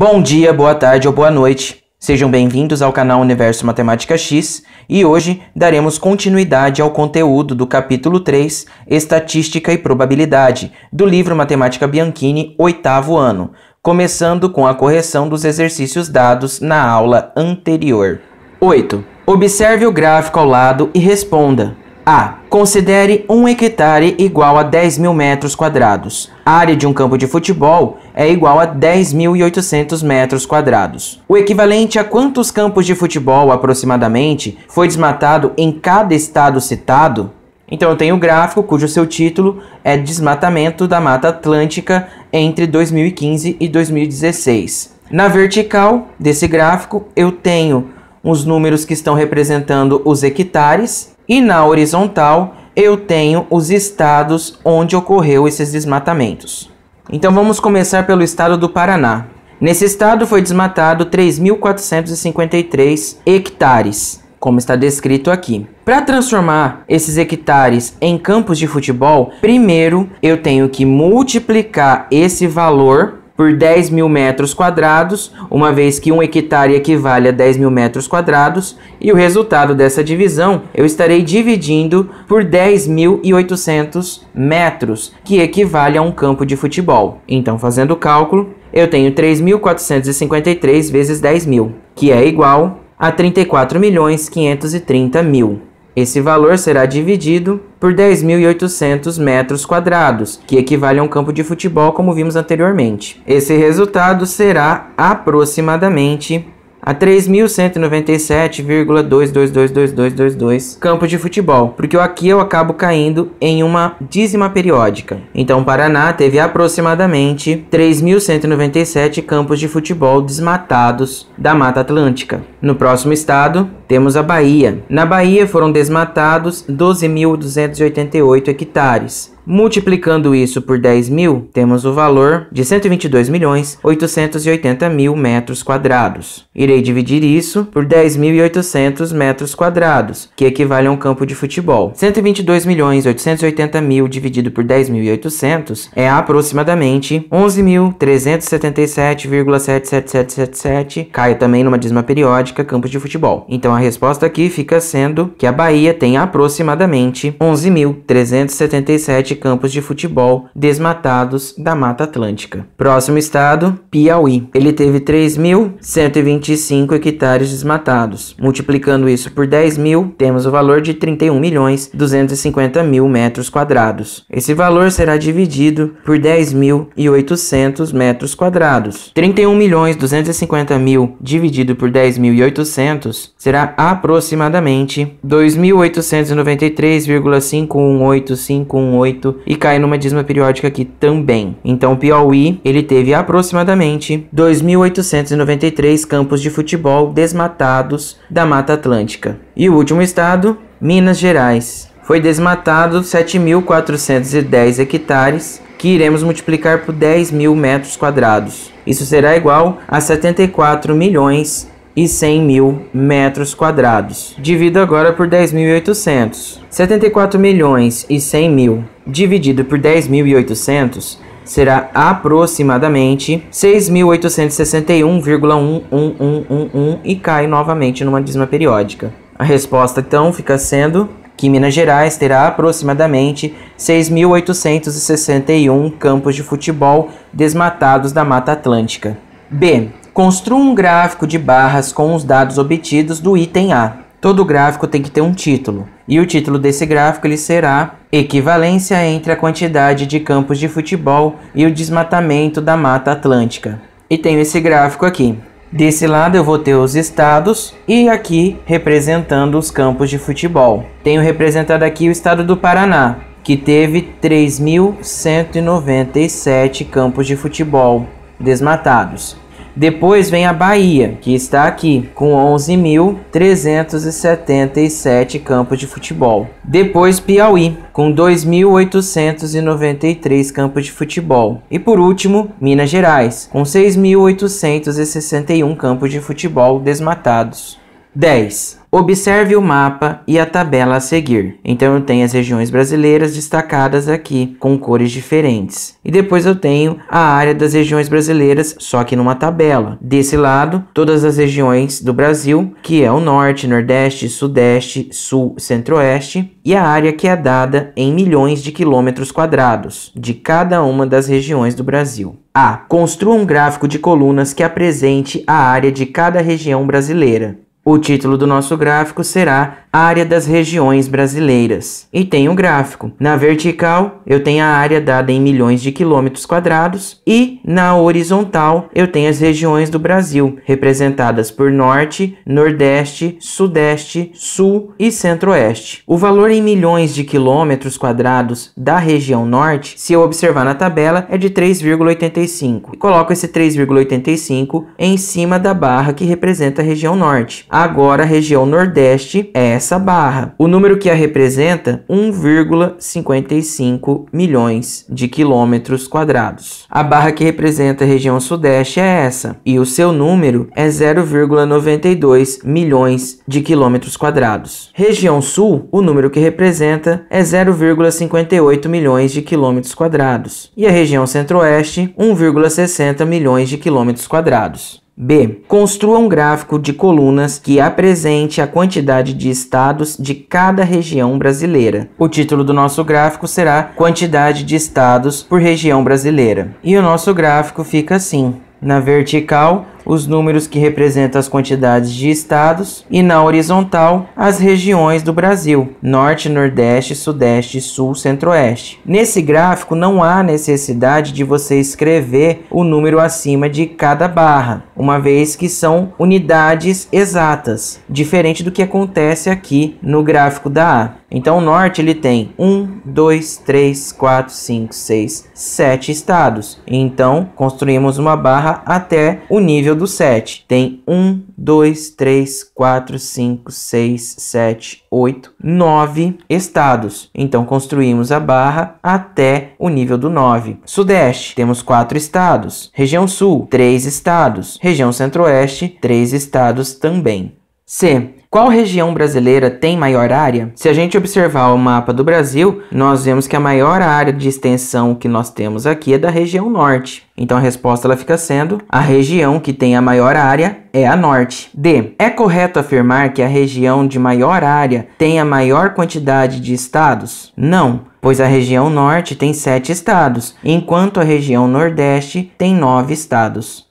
Bom dia, boa tarde ou boa noite. Sejam bem-vindos ao canal Universo Matemática X e hoje daremos continuidade ao conteúdo do capítulo 3, Estatística e Probabilidade, do livro Matemática Bianchini, 8º ano, começando com a correção dos exercícios dados na aula anterior. 8. Observe o gráfico ao lado e responda. A. Considere 1 hectare igual a 10.000 metros quadrados. A área de um campo de futebol é igual a 10.800 metros quadrados. O equivalente a quantos campos de futebol, aproximadamente, foi desmatado em cada estado citado? Então eu tenho o gráfico cujo seu título é Desmatamento da Mata Atlântica entre 2015 e 2016. Na vertical desse gráfico eu tenho os números que estão representando os hectares e na horizontal eu tenho os estados onde ocorreu esses desmatamentos. Então vamos começar pelo estado do Paraná. Nesse estado foi desmatado 3.453 hectares, como está descrito aqui. Para transformar esses hectares em campos de futebol, primeiro eu tenho que multiplicar esse valor por 10.000 metros quadrados, uma vez que 1 hectare equivale a 10.000 metros quadrados, e o resultado dessa divisão eu estarei dividindo por 10.800 metros, que equivale a um campo de futebol. Então, fazendo o cálculo, eu tenho 3.453 vezes 10.000, que é igual a 34.530.000. Esse valor será dividido por 10.800 metros quadrados, que equivale a um campo de futebol, como vimos anteriormente. Esse resultado será aproximadamente a 3.197,222222 campos de futebol, porque aqui eu acabo caindo em uma dízima periódica. Então, o Paraná teve aproximadamente 3.197 campos de futebol desmatados da Mata Atlântica. No próximo estado, temos a Bahia. Na Bahia foram desmatados 12.288 hectares. Multiplicando isso por 10.000, temos o valor de 122.880.000 metros quadrados. Irei dividir isso por 10.800 metros quadrados, que equivale a um campo de futebol. 122.880.000 dividido por 10.800 é aproximadamente 11.377,77777, cai também numa dízima periódica, campos de futebol. Então a resposta aqui fica sendo que a Bahia tem aproximadamente 11.377 campos de futebol desmatados da Mata Atlântica. Próximo estado, Piauí. Ele teve 3.125 hectares desmatados. Multiplicando isso por 10.000, temos o valor de 31.250.000 metros quadrados. Esse valor será dividido por 10.800 metros quadrados. 31.250.000 dividido por 10.800 será aproximadamente 2.893,518518 e cai numa dízima periódica aqui também. Então, o Piauí, ele teve aproximadamente 2.893 campos de futebol desmatados da Mata Atlântica. E o último estado, Minas Gerais. Foi desmatado 7.410 hectares, que iremos multiplicar por 10.000 metros quadrados. Isso será igual a 74.100.000 metros quadrados. Divido agora por 10.800. 74.100.000 dividido por 10.800 será aproximadamente 6.861,11111 e cai novamente numa dízima periódica. A resposta então fica sendo que Minas Gerais terá aproximadamente 6.861 campos de futebol desmatados da Mata Atlântica. B. Construa um gráfico de barras com os dados obtidos do item A. Todo gráfico tem que ter um título. E o título desse gráfico ele será Equivalência entre a quantidade de campos de futebol e o desmatamento da Mata Atlântica. E tenho esse gráfico aqui. Desse lado eu vou ter os estados e aqui representando os campos de futebol. Tenho representado aqui o estado do Paraná, que teve 3.197 campos de futebol desmatados. Depois vem a Bahia, que está aqui, com 11.377 campos de futebol. Depois Piauí, com 2.893 campos de futebol. E por último, Minas Gerais, com 6.861 campos de futebol desmatados. 10. Observe o mapa e a tabela a seguir. Então eu tenho as regiões brasileiras destacadas aqui com cores diferentes. E depois eu tenho a área das regiões brasileiras, só que numa tabela. Desse lado, todas as regiões do Brasil, que é o Norte, Nordeste, Sudeste, Sul, Centro-Oeste, e a área que é dada em milhões de quilômetros quadrados de cada uma das regiões do Brasil. A. Construa um gráfico de colunas que apresente a área de cada região brasileira. O título do nosso gráfico será Área das Regiões Brasileiras. E tem um gráfico. Na vertical, eu tenho a área dada em milhões de quilômetros quadrados. E na horizontal, eu tenho as regiões do Brasil, representadas por Norte, Nordeste, Sudeste, Sul e Centro-Oeste. O valor em milhões de quilômetros quadrados da região Norte, se eu observar na tabela, é de 3,85. Coloco esse 3,85 em cima da barra que representa a região Norte. Agora a região Nordeste é essa barra. O número que a representa, 1,55 milhões de quilômetros quadrados. A barra que representa a região Sudeste é essa. E o seu número é 0,92 milhões de quilômetros quadrados. Região Sul, o número que representa é 0,58 milhões de quilômetros quadrados. E a região Centro-Oeste, 1,60 milhões de quilômetros quadrados. B. Construa um gráfico de colunas que apresente a quantidade de estados de cada região brasileira. O título do nosso gráfico será Quantidade de estados por região brasileira. E o nosso gráfico fica assim. Na vertical, os números que representam as quantidades de estados e na horizontal, as regiões do Brasil, Norte, Nordeste, Sudeste, Sul, Centro-Oeste. Nesse gráfico não há necessidade de você escrever o número acima de cada barra, uma vez que são unidades exatas, diferente do que acontece aqui no gráfico da A. Então o Norte ele tem 1, 2, 3, 4, 5, 6, 7 estados. Então construímos uma barra até o nível do 7. Tem 1, 2, 3, 4, 5, 6, 7, 8, 9 estados. Então construímos a barra até o nível do 9. Sudeste, temos 4 estados. Região Sul, 3 estados. Região Centro-Oeste, 3 estados também. C. Qual região brasileira tem maior área? Se a gente observar o mapa do Brasil, nós vemos que a maior área de extensão que nós temos aqui é da região Norte. Então a resposta ela fica sendo a região que tem a maior área é a Norte. D. É correto afirmar que a região de maior área tem a maior quantidade de estados? Não, pois a região Norte tem 7 estados, enquanto a região Nordeste tem 9 estados.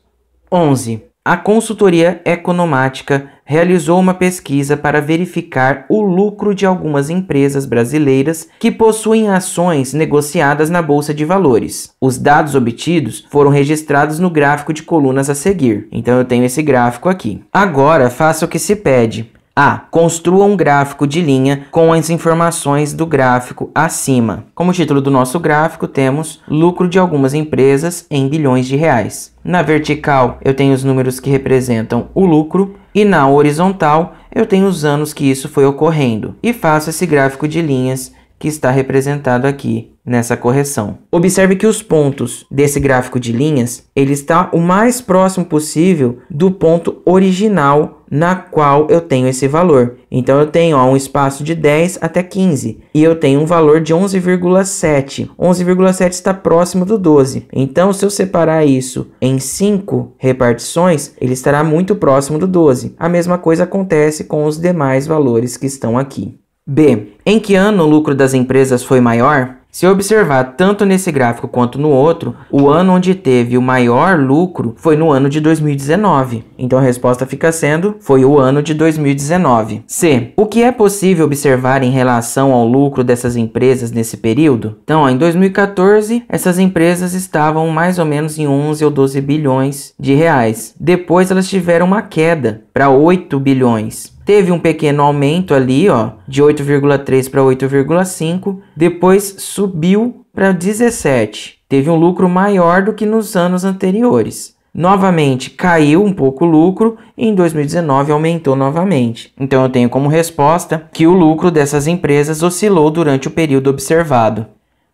11. A consultoria economática realizou uma pesquisa para verificar o lucro de algumas empresas brasileiras que possuem ações negociadas na Bolsa de Valores. Os dados obtidos foram registrados no gráfico de colunas a seguir. Então eu tenho esse gráfico aqui. Agora faça o que se pede. A. Construa um gráfico de linha com as informações do gráfico acima. Como título do nosso gráfico, temos lucro de algumas empresas em bilhões de reais. Na vertical, eu tenho os números que representam o lucro e na horizontal, eu tenho os anos que isso foi ocorrendo. E faço esse gráfico de linhas que está representado aqui nessa correção. Observe que os pontos desse gráfico de linhas, ele está o mais próximo possível do ponto original na qual eu tenho esse valor. Então eu tenho um espaço de 10 até 15 e eu tenho um valor de 11,7. 11,7 está próximo do 12. Então se eu separar isso em 5 repartições, ele estará muito próximo do 12. A mesma coisa acontece com os demais valores que estão aqui. B. Em que ano o lucro das empresas foi maior? Se eu observar tanto nesse gráfico quanto no outro, o ano onde teve o maior lucro foi no ano de 2019. Então a resposta fica sendo, foi o ano de 2019. C. O que é possível observar em relação ao lucro dessas empresas nesse período? Então, em 2014, essas empresas estavam mais ou menos em 11 ou 12 bilhões de reais. Depois elas tiveram uma queda para 8 bilhões. Teve um pequeno aumento ali, de 8,3 para 8,5. Depois subiu para 17. Teve um lucro maior do que nos anos anteriores. Novamente, caiu um pouco o lucro e em 2019 aumentou novamente. Então eu tenho como resposta que o lucro dessas empresas oscilou durante o período observado.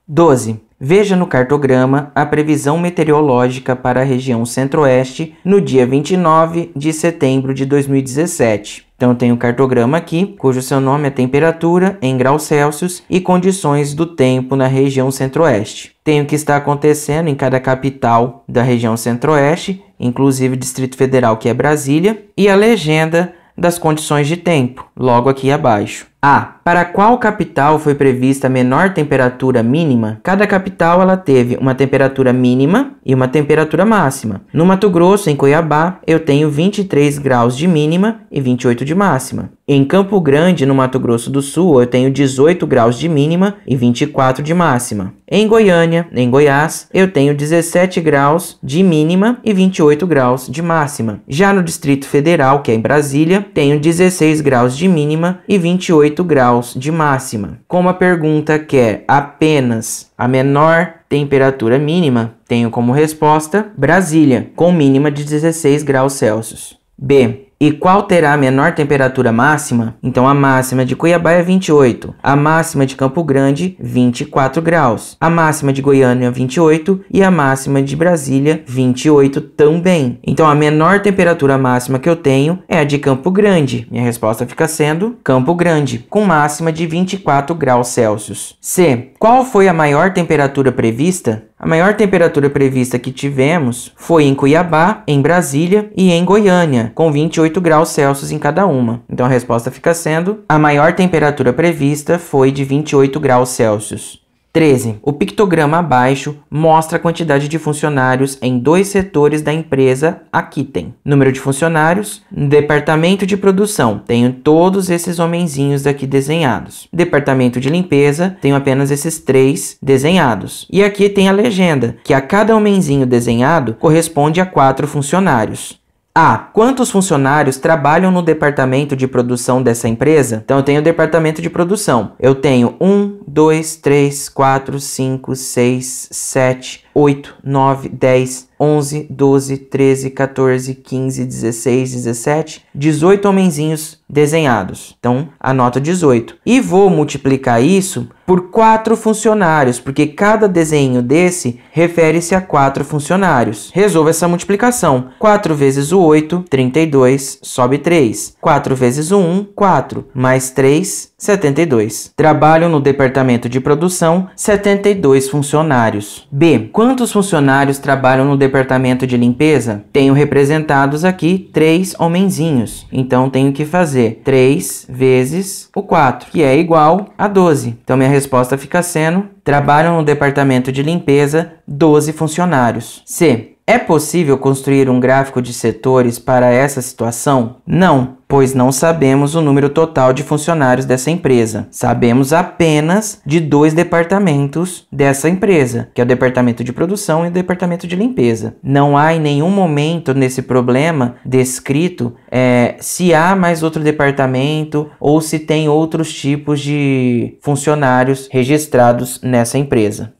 12. Veja no cartograma a previsão meteorológica para a região Centro-Oeste no dia 29 de setembro de 2017. Então eu tenho um cartograma aqui, cujo seu nome é temperatura em graus Celsius e condições do tempo na região centro-oeste. Tenho o que está acontecendo em cada capital da região centro-oeste, inclusive Distrito Federal, que é Brasília, e a legenda das condições de tempo, logo aqui abaixo. A. Para qual capital foi prevista a menor temperatura mínima? Cada capital ela teve uma temperatura mínima e uma temperatura máxima. No Mato Grosso, em Cuiabá, eu tenho 23 graus de mínima e 28 de máxima. Em Campo Grande, no Mato Grosso do Sul, eu tenho 18 graus de mínima e 24 de máxima. Em Goiânia, em Goiás, eu tenho 17 graus de mínima e 28 graus de máxima. Já no Distrito Federal, que é em Brasília, tenho 16 graus de mínima e 28 graus de máxima. Como a pergunta quer apenas a menor temperatura mínima, tenho como resposta Brasília, com mínima de 16 graus Celsius. B. E qual terá a menor temperatura máxima? Então a máxima de Cuiabá é 28, a máxima de Campo Grande 24 graus, a máxima de Goiânia 28 e a máxima de Brasília 28 também. Então a menor temperatura máxima que eu tenho é a de Campo Grande. Minha resposta fica sendo Campo Grande, com máxima de 24 graus Celsius. C. Qual foi a maior temperatura prevista? A maior temperatura prevista que tivemos foi em Cuiabá, em Brasília e em Goiânia, com 28 graus Celsius em cada uma. Então a resposta fica sendo: a maior temperatura prevista foi de 28 graus Celsius. 13. O pictograma abaixo mostra a quantidade de funcionários em 2 setores da empresa Aquitaine. Número de funcionários, departamento de produção, tenho todos esses homenzinhos aqui desenhados. Departamento de limpeza, tenho apenas esses 3 desenhados. E aqui tem a legenda, que a cada homenzinho desenhado corresponde a 4 funcionários. A. Quantos funcionários trabalham no departamento de produção dessa empresa? Então, eu tenho o departamento de produção. Eu tenho 1, 2, 3, 4, 5, 6, 7, 8, 9, 10, 11, 12, 13, 14, 15, 16, 17, 18 homenzinhos desenhados. Então, anoto 18. E vou multiplicar isso por 4 funcionários, porque cada desenho desse refere-se a 4 funcionários. Resolvo essa multiplicação. 4 vezes o 8, 32, sobe 3. 4 vezes o 1, 4. Mais 3, 72. Trabalham no departamento de produção 72 funcionários. B. Quantos funcionários trabalham no departamento de limpeza? Tenho representados aqui 3 homenzinhos. Então, tenho que fazer 3 vezes o 4, que é igual a 12. Então, minha resposta fica sendo: trabalham no departamento de limpeza 12 funcionários. C. É possível construir um gráfico de setores para essa situação? Não, pois não sabemos o número total de funcionários dessa empresa. Sabemos apenas de 2 departamentos dessa empresa, que é o departamento de produção e o departamento de limpeza. Não há em nenhum momento nesse problema descrito se há mais outro departamento ou se tem outros tipos de funcionários registrados nessa empresa.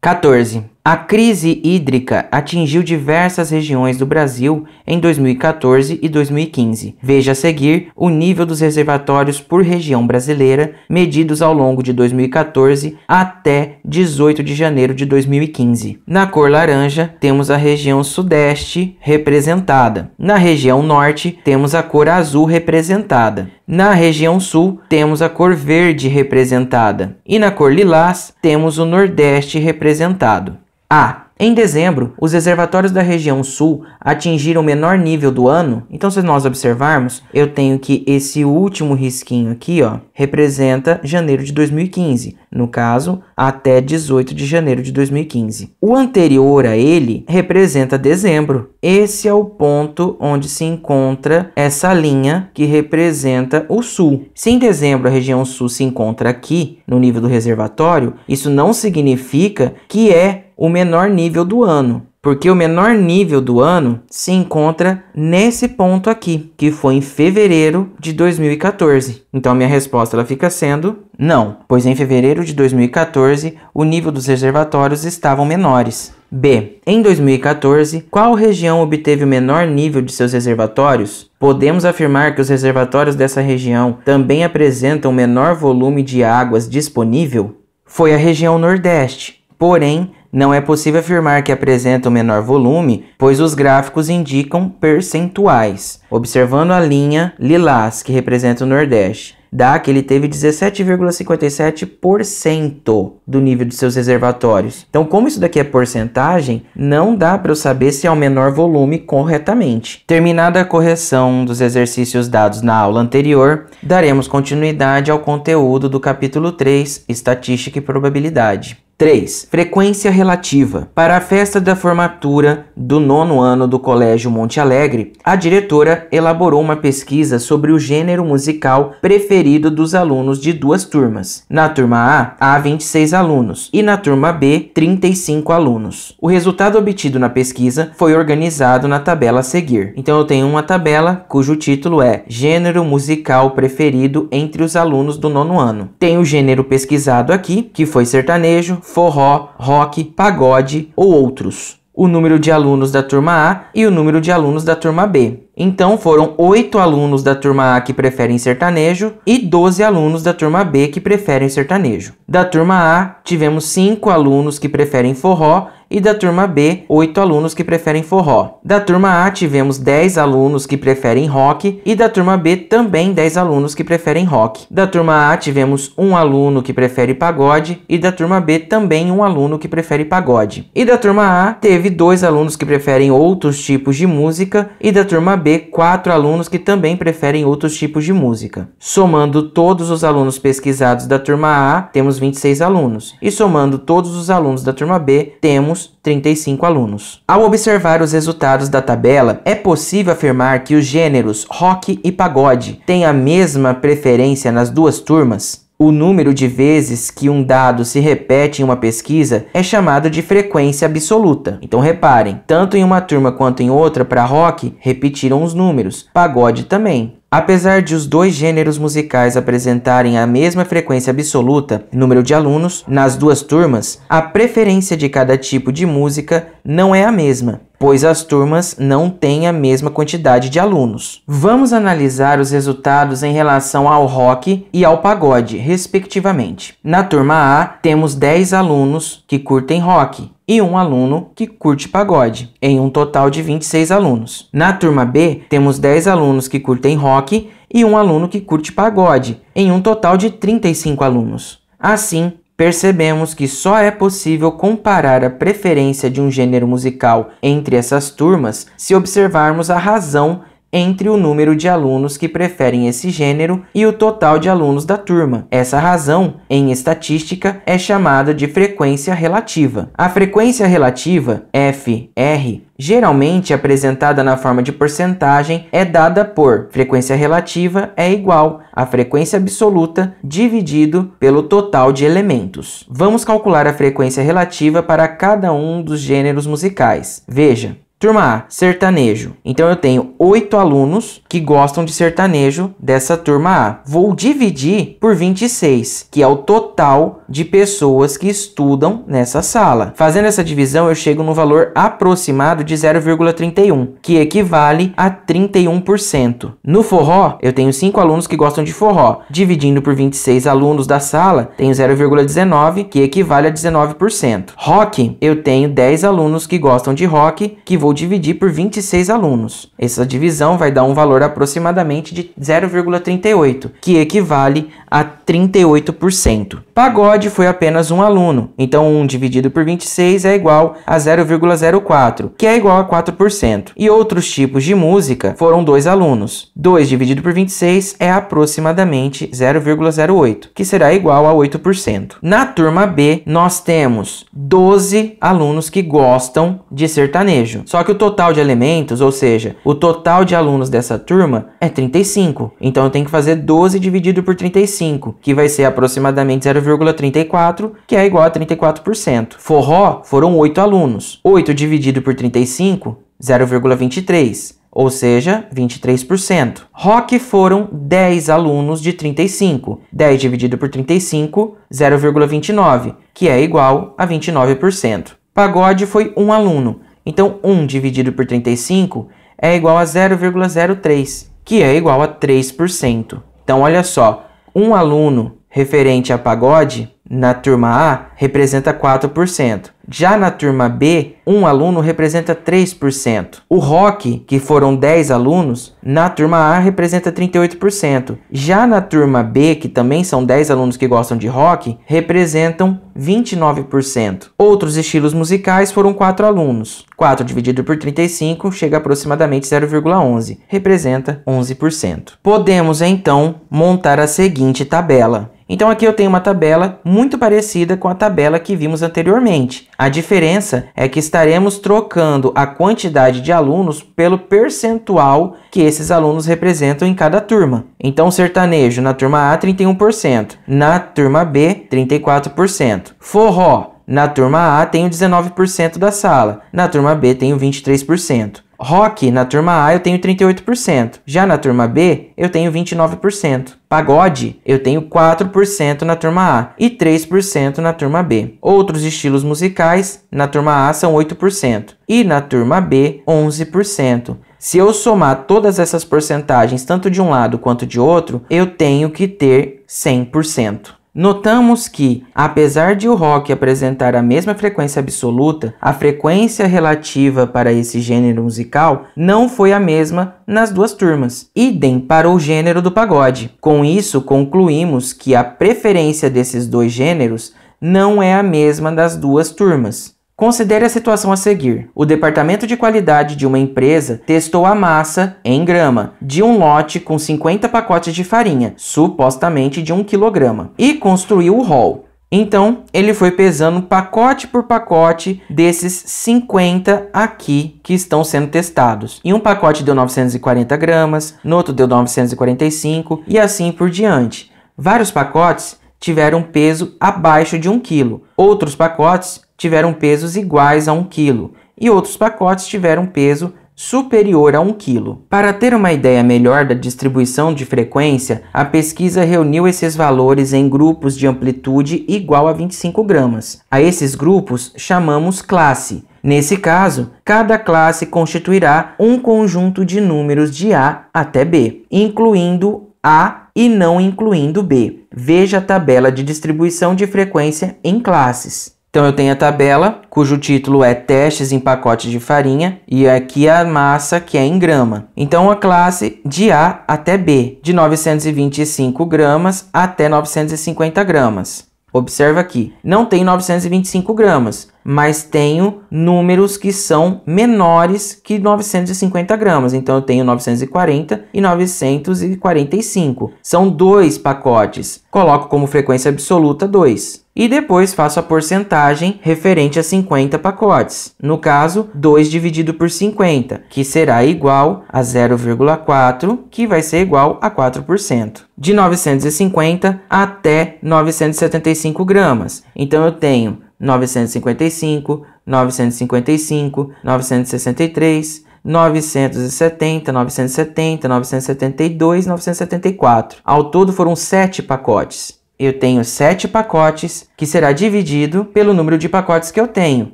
14. A crise hídrica atingiu diversas regiões do Brasil em 2014 e 2015. Veja a seguir o nível dos reservatórios por região brasileira, medidos ao longo de 2014 até 18 de janeiro de 2015. Na cor laranja, temos a região sudeste representada. Na região norte, temos a cor azul representada. Na região sul, temos a cor verde representada. E na cor lilás, temos o nordeste representado. A. Em dezembro, os reservatórios da região sul atingiram o menor nível do ano. Então, se nós observarmos, eu tenho que esse último risquinho aqui, ó, representa janeiro de 2015. No caso, até 18 de janeiro de 2015. O anterior a ele representa dezembro. Esse é o ponto onde se encontra essa linha que representa o sul. Se em dezembro a região sul se encontra aqui, no nível do reservatório, isso não significa que é o menor nível do ano, porque o menor nível do ano se encontra nesse ponto aqui, que foi em fevereiro de 2014. Então, a minha resposta ela fica sendo não, pois em fevereiro de 2014 o nível dos reservatórios estavam menores. B. Em 2014, qual região obteve o menor nível de seus reservatórios? Podemos afirmar que os reservatórios dessa região também apresentam menor volume de águas disponível? Foi a região Nordeste. Porém, não é possível afirmar que apresenta o menor volume, pois os gráficos indicam percentuais. Observando a linha lilás, que representa o Nordeste, dá que ele teve 17,57% do nível de seus reservatórios. Então, como isso daqui é porcentagem, não dá para eu saber se é o menor volume corretamente. Terminada a correção dos exercícios dados na aula anterior, daremos continuidade ao conteúdo do capítulo 3, Estatística e Probabilidade. 3. Frequência relativa. Para a festa da formatura do 9º ano do Colégio Monte Alegre, a diretora elaborou uma pesquisa sobre o gênero musical preferido dos alunos de duas turmas. Na turma A, há 26 alunos e na turma B, 35 alunos. O resultado obtido na pesquisa foi organizado na tabela a seguir. Então eu tenho uma tabela cujo título é Gênero musical preferido entre os alunos do 9º ano. Tem o gênero pesquisado aqui, que foi sertanejo, forró, rock, pagode ou outros. O número de alunos da turma A e o número de alunos da turma B. Então foram 8 alunos da turma A que preferem sertanejo e 12 alunos da turma B que preferem sertanejo. Da turma A, tivemos 5 alunos que preferem forró e da turma B, 8 alunos que preferem forró. Da turma A, tivemos 10 alunos que preferem rock e da turma B também 10 alunos que preferem rock. Da turma A, tivemos 1 aluno que prefere pagode e da turma B também 1 aluno que prefere pagode. E da turma A, teve 2 alunos que preferem outros tipos de música e da turma B, 4 alunos que também preferem outros tipos de música. Somando todos os alunos pesquisados da turma A, temos 26 alunos. E somando todos os alunos da turma B, temos 35 alunos. Ao observar os resultados da tabela, é possível afirmar que os gêneros rock e pagode têm a mesma preferência nas duas turmas? O número de vezes que um dado se repete em uma pesquisa é chamado de frequência absoluta. Então reparem, tanto em uma turma quanto em outra, para rock, repetiram os números, pagode também. Apesar de os dois gêneros musicais apresentarem a mesma frequência absoluta, número de alunos, nas duas turmas, a preferência de cada tipo de música não é a mesma, pois as turmas não têm a mesma quantidade de alunos. Vamos analisar os resultados em relação ao rock e ao pagode, respectivamente. Na turma A, temos 10 alunos que curtem rock e 1 aluno que curte pagode, em um total de 26 alunos. Na turma B, temos 10 alunos que curtem rock e 1 aluno que curte pagode, em um total de 35 alunos. Assim, percebemos que só é possível comparar a preferência de um gênero musical entre essas turmas se observarmos a razão entre o número de alunos que preferem esse gênero e o total de alunos da turma. Essa razão, em estatística, é chamada de frequência relativa. A frequência relativa, FR, geralmente apresentada na forma de porcentagem, é dada por frequência relativa é igual a frequência absoluta dividido pelo total de elementos. Vamos calcular a frequência relativa para cada um dos gêneros musicais. Veja. Turma A, sertanejo. Então eu tenho 8 alunos que gostam de sertanejo dessa turma A. Vou dividir por 26, que é o total de pessoas que estudam nessa sala. Fazendo essa divisão, eu chego no valor aproximado de 0,31, que equivale a 31%. No forró, eu tenho 5 alunos que gostam de forró. Dividindo por 26 alunos da sala, tenho 0,19, que equivale a 19%. Rock, eu tenho 10 alunos que gostam de rock, que vou dividir por 26 alunos. Essa divisão vai dar um valor aproximadamente de 0,38, que equivale a 38%. Pagode foi apenas 1 aluno, então 1 dividido por 26 é igual a 0,04, que é igual a 4%. E outros tipos de música foram 2 alunos. 2 dividido por 26 é aproximadamente 0,08, que será igual a 8%. Na turma B, nós temos 12 alunos que gostam de sertanejo. Só que o total de elementos, ou seja, o total de alunos dessa turma é 35. Então eu tenho que fazer 12 dividido por 35, que vai ser aproximadamente 0,34, que é igual a 34%. Forró foram 8 alunos. 8 dividido por 35, 0,23. Ou seja, 23%. Rock foram 10 alunos de 35. 10 dividido por 35, 0,29, que é igual a 29%. Pagode foi 1 aluno. Então, 1 dividido por 35 é igual a 0,03, que é igual a 3%. Então, olha só, 1 aluno referente a pagode na turma A representa 4%. Já na turma B, um aluno representa 3%. O rock, que foram 10 alunos, na turma A representa 38%. Já na turma B, que também são 10 alunos que gostam de rock, representam 29%. Outros estilos musicais foram 4 alunos. 4 dividido por 35 chega a aproximadamente 0,11, representa 11%. Podemos então montar a seguinte tabela. Então aqui eu tenho uma tabela muito parecida com a tabela que vimos anteriormente. A diferença é que estaremos trocando a quantidade de alunos pelo percentual que esses alunos representam em cada turma. Então sertanejo na turma A 31%, na turma B 34%. Forró na turma A tenho 19% da sala, na turma B tenho 23%. Rock, na turma A, eu tenho 38%. Já na turma B, eu tenho 29%. Pagode, eu tenho 4% na turma A e 3% na turma B. Outros estilos musicais, na turma A, são 8%. E na turma B, 11%. Se eu somar todas essas porcentagens, tanto de um lado quanto de outro, eu tenho que ter 100%. Notamos que, apesar de o rock apresentar a mesma frequência absoluta, a frequência relativa para esse gênero musical não foi a mesma nas duas turmas. Idem para o gênero do pagode. Com isso, concluímos que a preferência desses dois gêneros não é a mesma das duas turmas. Considere a situação a seguir. O departamento de qualidade de uma empresa testou a massa, em grama, de um lote com 50 pacotes de farinha, supostamente de 1 kg, e construiu o rol. Então, ele foi pesando pacote por pacote desses 50 aqui que estão sendo testados. Em um pacote deu 940 gramas, no outro deu 945 e assim por diante. Vários pacotes tiveram peso abaixo de 1 kg. Outros pacotes tiveram pesos iguais a 1 kg e outros pacotes tiveram peso superior a 1 kg. Para ter uma ideia melhor da distribuição de frequência, a pesquisa reuniu esses valores em grupos de amplitude igual a 25 gramas. A esses grupos chamamos classe. Nesse caso, cada classe constituirá um conjunto de números de A até B, incluindo A e não incluindo B. Veja a tabela de distribuição de frequência em classes. Então eu tenho a tabela, cujo título é Testes em pacotes de farinha, e aqui a massa, que é em grama. Então a classe de A até B, de 925 gramas até 950 gramas. Observa aqui, não tem 925 gramas, mas tenho números que são menores que 950 gramas. Então eu tenho 940 e 945. São 2 pacotes. Coloco como frequência absoluta 2. E depois faço a porcentagem referente a 50 pacotes. No caso, 2 dividido por 50, que será igual a 0,4, que vai ser igual a 4%. De 950 até 975 gramas. Então eu tenho 955, 955, 963, 970, 970, 972, 974. Ao todo foram 7 pacotes. Eu tenho 7 pacotes, que será dividido pelo número de pacotes que eu tenho.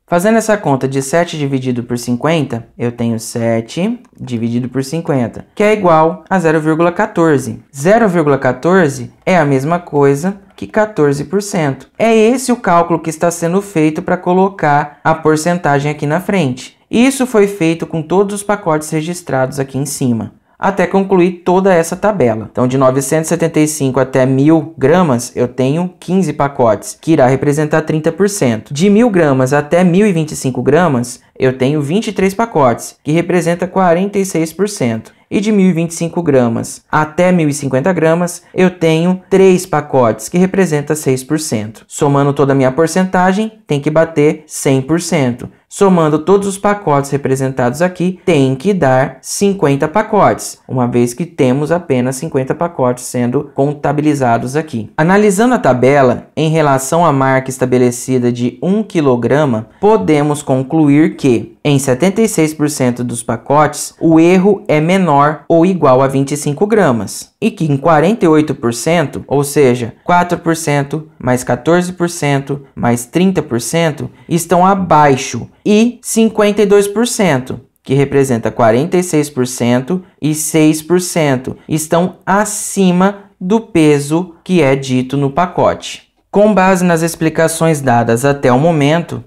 Fazendo essa conta de 7 dividido por 50, eu tenho 7 dividido por 50, que é igual a 0,14. 0,14 é a mesma coisa que 14%. É esse o cálculo que está sendo feito para colocar a porcentagem aqui na frente. Isso foi feito com todos os pacotes registrados aqui em cima, até concluir toda essa tabela. Então, de 975 até 1000 gramas, eu tenho 15 pacotes, que irá representar 30%. De 1000 gramas até 1025 gramas, eu tenho 23 pacotes, que representa 46%. E de 1025 gramas até 1050 gramas, eu tenho 3 pacotes, que representa 6%. Somando toda a minha porcentagem, tem que bater 100%. Somando todos os pacotes representados aqui, tem que dar 50 pacotes, uma vez que temos apenas 50 pacotes sendo contabilizados aqui. Analisando a tabela, em relação à marca estabelecida de 1 kg, podemos concluir que, em 76% dos pacotes, o erro é menor ou igual a 25 gramas. E que em 48%, ou seja, 4% mais 14% mais 30%, estão abaixo, e 52%, que representa 46% e 6%, estão acima do peso que é dito no pacote. Com base nas explicações dadas até o momento,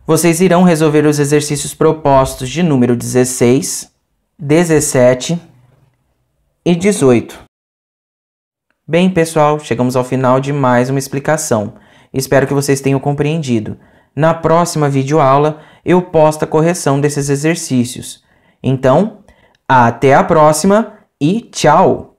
vocês irão resolver os exercícios propostos de número 16, 17 e 18. Bem, pessoal, chegamos ao final de mais uma explicação. Espero que vocês tenham compreendido. Na próxima videoaula, eu posto a correção desses exercícios. Então, até a próxima e tchau!